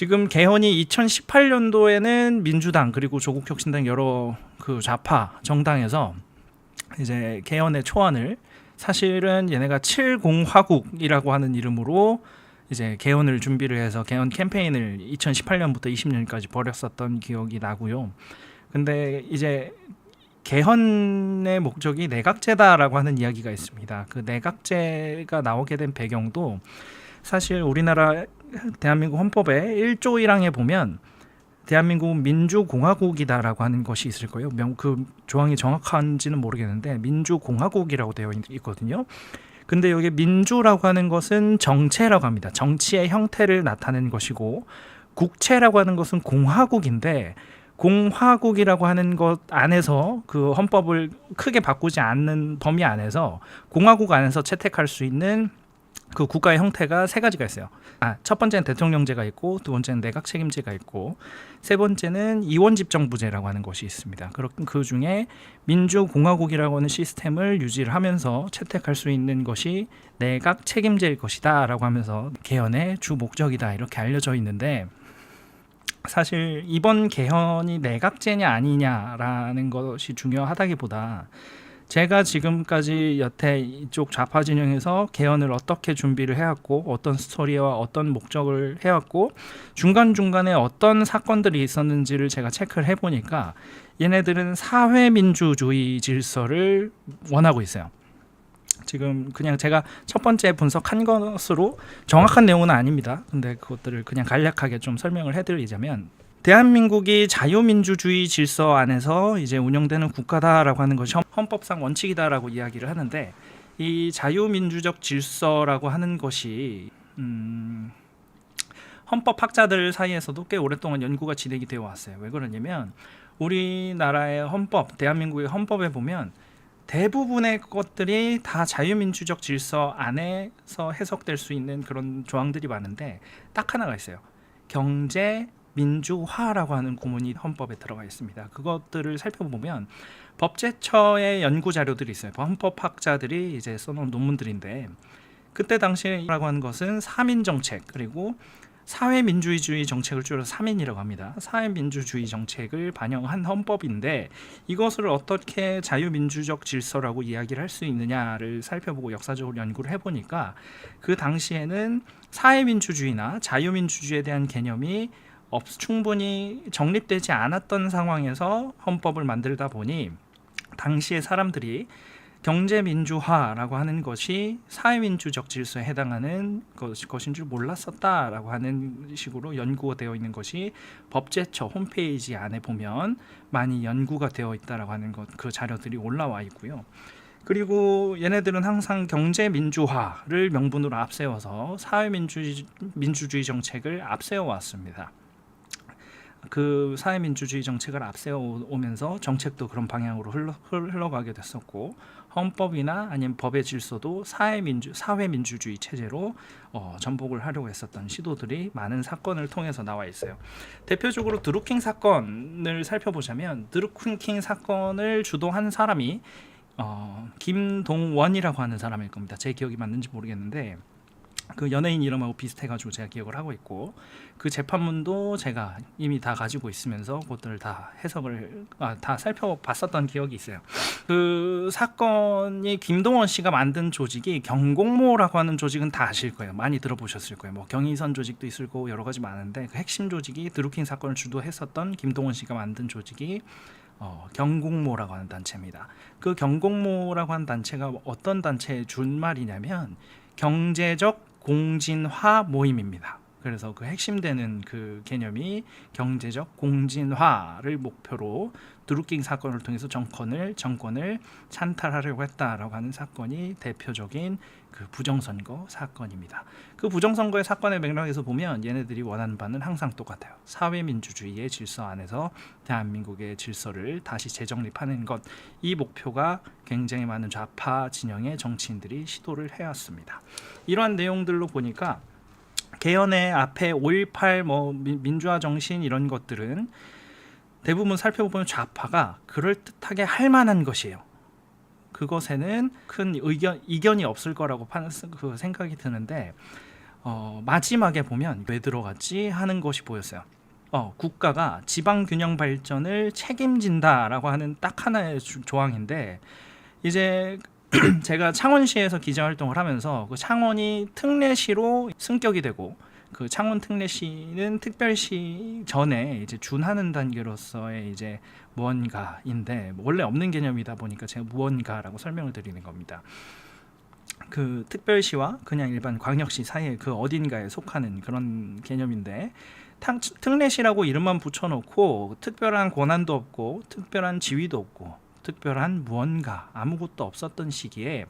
지금 개헌이 2018년도에는 민주당 그리고 조국혁신당 여러 그 좌파 정당에서 이제 개헌의 초안을 사실은 얘네가 7공화국이라고 하는 이름으로 이제 개헌을 준비를 해서 개헌 캠페인을 2018년부터 20년까지 벌였었던 기억이 나고요. 근데 이제 개헌의 목적이 내각제다라고 하는 이야기가 있습니다. 그 내각제가 나오게 된 배경도 사실 우리나라 대한민국 헌법의 1조 1항에 보면 대한민국은 민주공화국이다라고 하는 것이 있을 거예요. 그 조항이 정확한지는 모르겠는데 민주공화국이라고 되어 있거든요. 근데 여기 민주라고 하는 것은 정체라고 합니다. 정치의 형태를 나타내는 것이고 국체라고 하는 것은 공화국인데 공화국이라고 하는 것 안에서 그 헌법을 크게 바꾸지 않는 범위 안에서 공화국 안에서 채택할 수 있는 그 국가의 형태가 세 가지가 있어요. 첫 번째는 대통령제가 있고, 두 번째는 내각 책임제가 있고, 세 번째는 이원집정부제라고 하는 것이 있습니다. 그 중에 민주공화국이라고 하는 시스템을 유지를 하면서 채택할 수 있는 것이 내각 책임제일 것이다라고 하면서 개헌의 주 목적이다 이렇게 알려져 있는데, 사실 이번 개헌이 내각제냐 아니냐라는 것이 중요하다기보다 제가 지금까지 여태 이쪽 좌파 진영에서 개헌을 어떻게 준비를 해왔고 어떤 스토리와 어떤 목적을 해왔고 중간중간에 어떤 사건들이 있었는지를 제가 체크를 해보니까 얘네들은 사회민주주의 질서를 원하고 있어요. 지금 그냥 제가 첫 번째 분석한 것으로 정확한 내용은 아닙니다. 근데 그것들을 그냥 간략하게 좀 설명을 해드리자면 대한민국이 자유민주주의 질서 안에서 이제 운영되는 국가다라고 하는 것이 헌법상 원칙이다라고 이야기를 하는데 이 자유민주적 질서라고 하는 것이 헌법학자들 사이에서도 꽤 오랫동안 연구가 진행이 되어 왔어요. 왜 그러냐면 우리나라의 헌법, 대한민국의 헌법에 보면 대부분의 것들이 다 자유민주적 질서 안에서 해석될 수 있는 그런 조항들이 많은데 딱 하나가 있어요. 경제 민주화라고 하는 구문이 헌법에 들어가 있습니다. 그것들을 살펴보면 법제처의 연구 자료들이 있어요. 헌법학자들이 이제 써놓은 논문들인데 그때 당시에라고 하는 것은 사민 정책 그리고 사회민주주의 정책을 줄여서 사민이라고 합니다. 사회민주주의 정책을 반영한 헌법인데 이것을 어떻게 자유민주적 질서라고 이야기를 할 수 있느냐를 살펴보고 역사적으로 연구를 해보니까 그 당시에는 사회민주주의나 자유민주주의에 대한 개념이 충분히 정립되지 않았던 상황에서 헌법을 만들다 보니 당시의 사람들이 경제민주화라고 하는 것이 사회민주적 질서에 해당하는 것인 줄 몰랐었다라고 하는 식으로 연구가 되어 있는 것이 법제처 홈페이지 안에 보면 많이 연구가 되어 있다라고 하는 그 자료들이 올라와 있고요. 그리고 얘네들은 항상 경제민주화를 명분으로 앞세워서 사회민주주의 정책을 앞세워 왔습니다. 그 사회민주주의 정책을 앞세워 오면서 정책도 그런 방향으로 흘러가게 됐었고 헌법이나 아니면 법의 질서도 사회민주주의 체제로 전복을 하려고 했었던 시도들이 많은 사건을 통해서 나와 있어요. 대표적으로 드루킹 사건을 살펴보자면 드루킹 사건을 주도한 사람이 김동원이라고 하는 사람일 겁니다. 제 기억이 맞는지 모르겠는데 그 연예인 이름하고 비슷해가지고 제가 기억을 하고 있고 그 재판문도 제가 이미 다 가지고 있으면서 그것들을 다 해석을 다 살펴봤었던 기억이 있어요. 그 사건이 김동원 씨가 만든 조직이 경공모라고 하는 조직은 다 아실 거예요. 많이 들어보셨을 거예요. 뭐 경의선 조직도 있을 거고 여러 가지 많은데 그 핵심 조직이 드루킹 사건을 주도했었던 김동원 씨가 만든 조직이 경공모라고 하는 단체입니다. 그 경공모라고 하는 단체가 어떤 단체의 준말이냐면 경제적 공진화 모임입니다. 그래서 그 핵심되는 그 개념이 경제적 공진화를 목표로 드루킹 사건을 통해서 정권을 찬탈하려고 했다라고 하는 사건이 대표적인 그 부정선거 사건입니다. 그 부정선거의 사건의 맥락에서 보면 얘네들이 원하는 바는 항상 똑같아요. 사회민주주의의 질서 안에서 대한민국의 질서를 다시 재정립하는 것, 이 목표가 굉장히 많은 좌파 진영의 정치인들이 시도를 해왔습니다. 이러한 내용들로 보니까 개헌의 앞에 5.18 민주화 정신 이런 것들은 대부분 살펴보면 좌파가 그럴듯하게 할 만한 것이에요. 그것에는 큰 이견이 없을 거라고 생각이 드는데 마지막에 보면 왜 들어갔지 하는 것이 보였어요. 국가가 지방 균형 발전을 책임진다라고 하는 딱 하나의 조항인데, 이제 제가 창원시에서 기자 활동을 하면서 그 창원이 특례시로 승격이 되고, 그 창원 특례시는 특별시 전에 이제 준하는 단계로서의 이제 무언가인데, 원래 없는 개념이다 보니까 제가 무언가라고 설명을 드리는 겁니다. 그 특별시와 그냥 일반 광역시 사이에 그 어딘가에 속하는 그런 개념인데, 특례시라고 이름만 붙여놓고 특별한 권한도 없고 특별한 지위도 없고 특별한 무언가 아무것도 없었던 시기에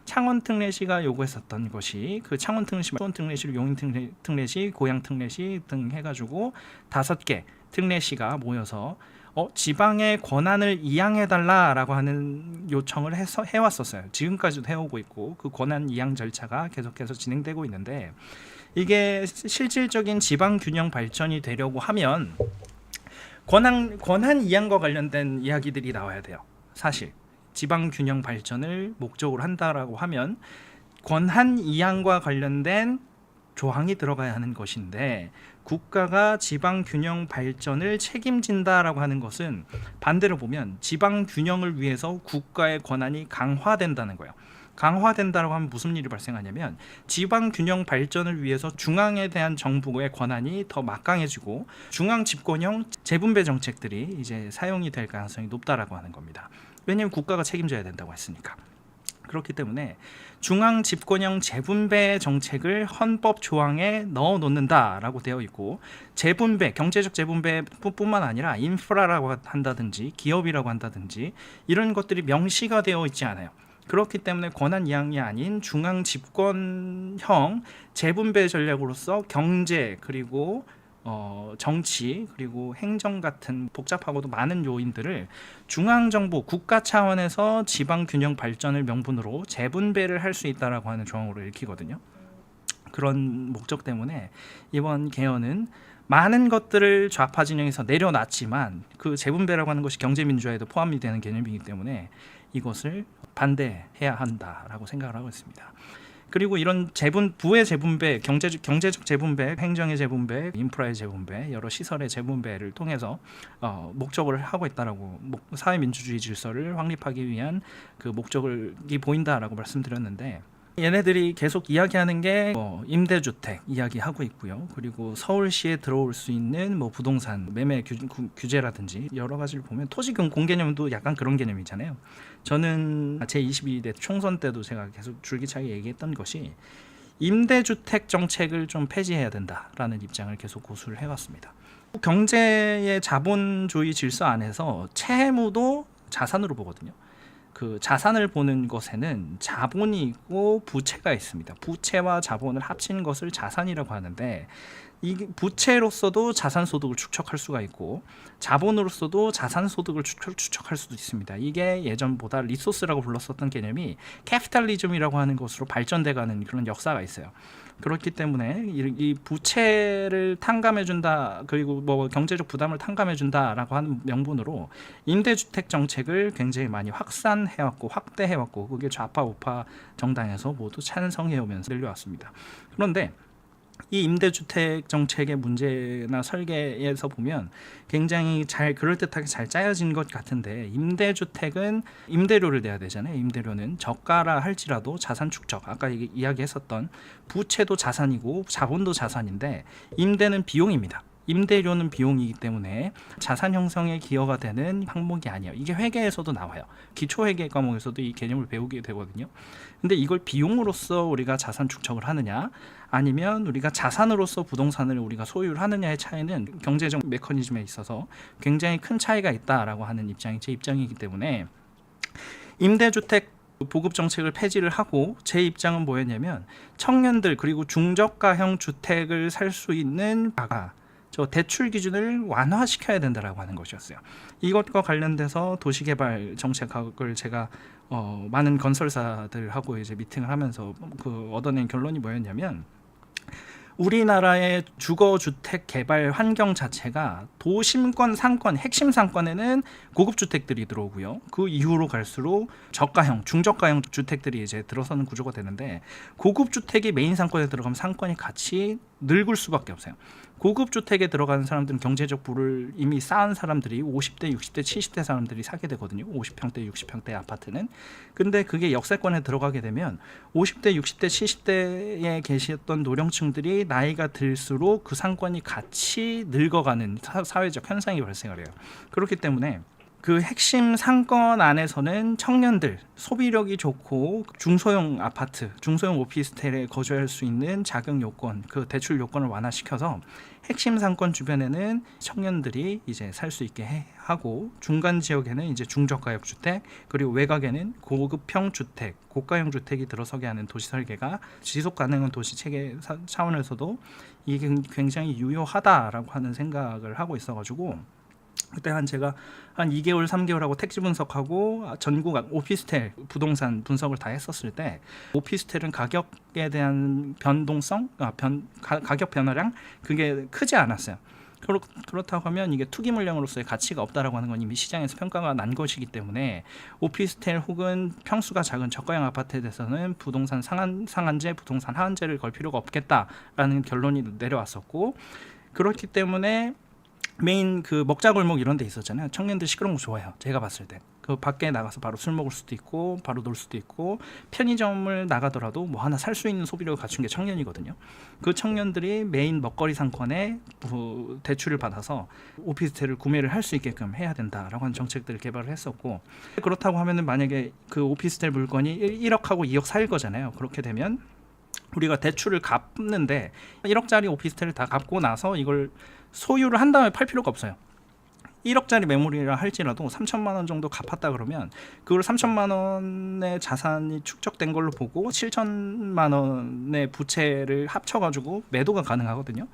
창원 특례시가 요구했었던 것이, 그 창원 특례시, 수원 특례시, 용인 특례시, 고양 특례시 등 해가지고 5개 특례시가 모여서 지방의 권한을 이양해달라라고 하는 요청을 해왔었어요. 지금까지도 해오고 있고, 그 권한 이양 절차가 계속해서 진행되고 있는데, 이게 실질적인 지방 균형 발전이 되려고 하면 권한 이양과 관련된 이야기들이 나와야 돼요. 사실 지방 균형 발전을 목적으로 한다라고 하면 권한 이양과 관련된 조항이 들어가야 하는 것인데, 국가가 지방 균형 발전을 책임진다라고 하는 것은 반대로 보면 지방 균형을 위해서 국가의 권한이 강화된다는 거예요. 강화된다라고 하면 무슨 일이 발생하냐면, 지방 균형 발전을 위해서 중앙에 대한 정부의 권한이 더 막강해지고 중앙 집권형 재분배 정책들이 이제 사용이 될 가능성이 높다라고 하는 겁니다. 왜냐하면 국가가 책임져야 된다고 했으니까. 그렇기 때문에 중앙 집권형 재분배 정책을 헌법 조항에 넣어 놓는다라고 되어 있고, 재분배, 경제적 재분배뿐만 아니라 인프라라고 한다든지 기업이라고 한다든지 이런 것들이 명시가 되어 있지 않아요. 그렇기 때문에 권한 이양이 아닌 중앙 집권형 재분배 전략으로서 경제, 그리고 정치, 그리고 행정 같은 복잡하고도 많은 요인들을 중앙정부, 국가 차원에서 지방 균형 발전을 명분으로 재분배를 할 수 있다라고 하는 조항으로 읽히거든요. 그런 목적 때문에 이번 개헌은 많은 것들을 좌파 진영에서 내려놨지만, 그 재분배라고 하는 것이 경제민주화에도 포함이 되는 개념이기 때문에 이것을 반대해야 한다라고 생각을 하고 있습니다. 그리고 이런 부의 재분배, 경제적 재분배, 행정의 재분배, 인프라의 재분배, 여러 시설의 재분배를 통해서 목적을 하고 있다라고, 사회민주주의 질서를 확립하기 위한 그 목적이 보인다라고 말씀드렸는데, 얘네들이 계속 이야기하는 게 임대주택 이야기하고 있고요. 그리고 서울시에 들어올 수 있는 부동산 매매 규제라든지 여러 가지를 보면 토지금 공개념도 약간 그런 개념이잖아요. 저는 제22대 총선 때도 제가 계속 줄기차게 얘기했던 것이, 임대주택 정책을 좀 폐지해야 된다라는 입장을 계속 고수를 해왔습니다. 경제의 자본주의 질서 안에서 채무도 자산으로 보거든요. 그 자산을 보는 것에는 자본이 있고 부채가 있습니다. 부채와 자본을 합친 것을 자산이라고 하는데, 이 부채로서도 자산 소득을 축적할 수가 있고 자본으로서도 자산 소득을 축적할 수도 있습니다. 이게 예전보다 리소스라고 불렀었던 개념이 캐피탈리즘이라고 하는 것으로 발전돼가는 그런 역사가 있어요. 그렇기 때문에 이 부채를 탕감해준다, 그리고 경제적 부담을 탕감해준다라고 하는 명분으로 임대주택 정책을 굉장히 많이 확산해왔고 확대해왔고, 그게 좌파 우파 정당에서 모두 찬성해오면서 늘려왔습니다. 그런데 이 임대주택 정책의 문제나 설계에서 보면 굉장히 그럴듯하게 잘 짜여진 것 같은데, 임대주택은 임대료를 내야 되잖아요. 임대료는 저가라 할지라도 자산 축적, 아까 이야기했었던 부채도 자산이고 자본도 자산인데, 임대는 비용입니다. 임대료는 비용이기 때문에 자산 형성에 기여가 되는 항목이 아니에요. 이게 회계에서도 나와요. 기초회계 과목에서도 이 개념을 배우게 되거든요. 근데 이걸 비용으로서 우리가 자산 축적을 하느냐, 아니면 우리가 자산으로서 부동산을 우리가 소유를 하느냐의 차이는 경제적 메커니즘에 있어서 굉장히 큰 차이가 있다라고 하는 입장이 제 입장이기 때문에, 임대주택 보급 정책을 폐지를 하고, 제 입장은 뭐였냐면, 청년들 그리고 중저가형 주택을 살 수 있는 저 대출 기준을 완화시켜야 된다라고 하는 것이었어요. 이것과 관련돼서 도시개발 정책을 제가 많은 건설사들하고 이제 미팅을 하면서 얻어낸 결론이 뭐였냐면, 우리나라의 주거주택 개발 환경 자체가 도심권, 상권, 핵심 상권에는 고급 주택들이 들어오고요. 그 이후로 갈수록 저가형, 중저가형 주택들이 이제 들어서는 구조가 되는데, 고급 주택이 메인 상권에 들어가면 상권이 같이 늙을 수밖에 없어요. 고급 주택에 들어가는 사람들은 경제적 부를 이미 쌓은 사람들이 50대, 60대, 70대 사람들이 사게 되거든요. 50평대, 60평대 아파트는. 근데 그게 역세권에 들어가게 되면 50대, 60대, 70대에 계셨던 노령층들이 나이가 들수록 그 상권이 같이 늙어가는 사회적 현상이 발생을 해요. 그렇기 때문에 그 핵심 상권 안에서는 청년들, 소비력이 좋고 중소형 아파트, 중소형 오피스텔에 거주할 수 있는 자격 요건, 그 대출 요건을 완화시켜서 핵심 상권 주변에는 청년들이 이제 살 수 있게 하고, 중간 지역에는 이제 중저가형 주택, 그리고 외곽에는 고급형 주택, 고가형 주택이 들어서게 하는 도시 설계가 지속 가능한 도시 체계 차원에서도 이게 굉장히 유효하다라고 하는 생각을 하고 있어가지고, 그때 제가 한 2개월, 3개월 하고 택지 분석하고 전국 오피스텔 부동산 분석을 다 했었을 때, 오피스텔은 가격에 대한 변동성, 가격 변화량 그게 크지 않았어요. 그렇다고 하면 이게 투기 물량으로서의 가치가 없다라고 하는 건 이미 시장에서 평가가 난 것이기 때문에, 오피스텔 혹은 평수가 작은 저가형 아파트에 대해서는 부동산 상한제, 부동산 하한제를 걸 필요가 없겠다라는 결론이 내려왔었고, 그렇기 때문에 메인 그 먹자골목 이런 데 있었잖아요. 청년들 시끄러운 거 좋아해요. 제가 봤을 때 그 밖에 나가서 바로 술 먹을 수도 있고 바로 놀 수도 있고, 편의점을 나가더라도 뭐 하나 살 수 있는 소비력을 갖춘 게 청년이거든요. 그 청년들이 메인 먹거리 상권에 대출을 받아서 오피스텔을 구매를 할 수 있게끔 해야 된다라고 하는 정책들을 개발을 했었고, 그렇다고 하면은 만약에 그 오피스텔 물건이 1억하고 2억 사일 거잖아요. 그렇게 되면 우리가 대출을 갚는데 1억짜리 오피스텔을 다 갚고 나서 이걸 소유를 한 다음에 팔 필요가 없어요. 1억짜리 매물이라 할지라도 3천만 원 정도 갚았다 그러면 그걸 3천만 원의 자산이 축적된 걸로 보고 7천만 원의 부채를 합쳐가지고 매도가 가능하거든요.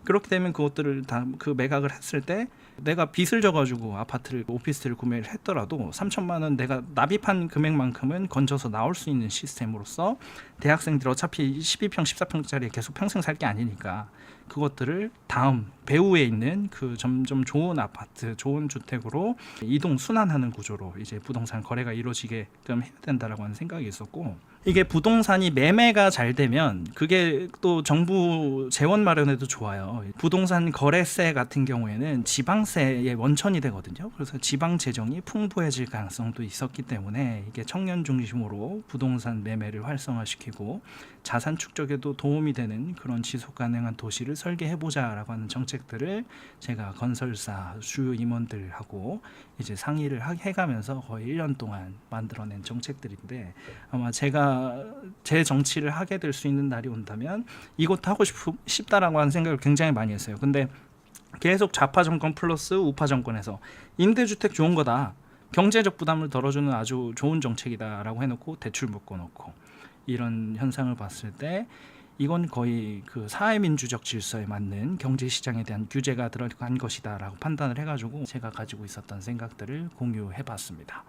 그렇게 되면 그것들을 다 그 매각을 했을 때 내가 빚을 져가지고 아파트를, 오피스텔을 구매를 했더라도 3천만 원 내가 납입한 금액만큼은 건져서 나올 수 있는 시스템으로서, 대학생들 어차피 12평, 14평짜리 계속 평생 살 게 아니니까 그것들을 다음 배후에 있는 그 점점 좋은 아파트, 좋은 주택으로 이동 순환하는 구조로 이제 부동산 거래가 이루어지게끔 해야 된다라고 하는 생각이 있었고, 이게 부동산이 매매가 잘 되면 그게 또 정부 재원 마련에도 좋아요. 부동산 거래세 같은 경우에는 지방세의 원천이 되거든요. 그래서 지방 재정이 풍부해질 가능성도 있었기 때문에 이게 청년 중심으로 부동산 매매를 활성화시키고 자산 축적에도 도움이 되는 그런 지속 가능한 도시를 설계해보자라고 하는 정책들을 제가 건설사 주요 임원들하고 이제 상의를 해가면서 거의 1년 동안 만들어낸 정책들인데, 아마 제가 제 정치를 하게 될 수 있는 날이 온다면 이것도 하고 싶다라고 하는 생각을 굉장히 많이 했어요. 근데 계속 좌파 정권 플러스 우파 정권에서 임대주택 좋은 거다, 경제적 부담을 덜어주는 아주 좋은 정책이다라고 해놓고 대출 묶어놓고 이런 현상을 봤을 때, 이건 거의 그 사회민주적 질서에 맞는 경제시장에 대한 규제가 들어간 것이다라고 판단을 해가지고 제가 가지고 있었던 생각들을 공유해봤습니다.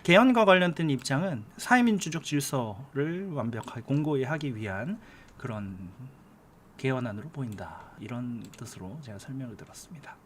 개헌과 관련된 입장은 사회민주적 질서를 완벽하게 공고히 하기 위한 그런 개헌안으로 보인다, 이런 뜻으로 제가 설명을 드렸습니다.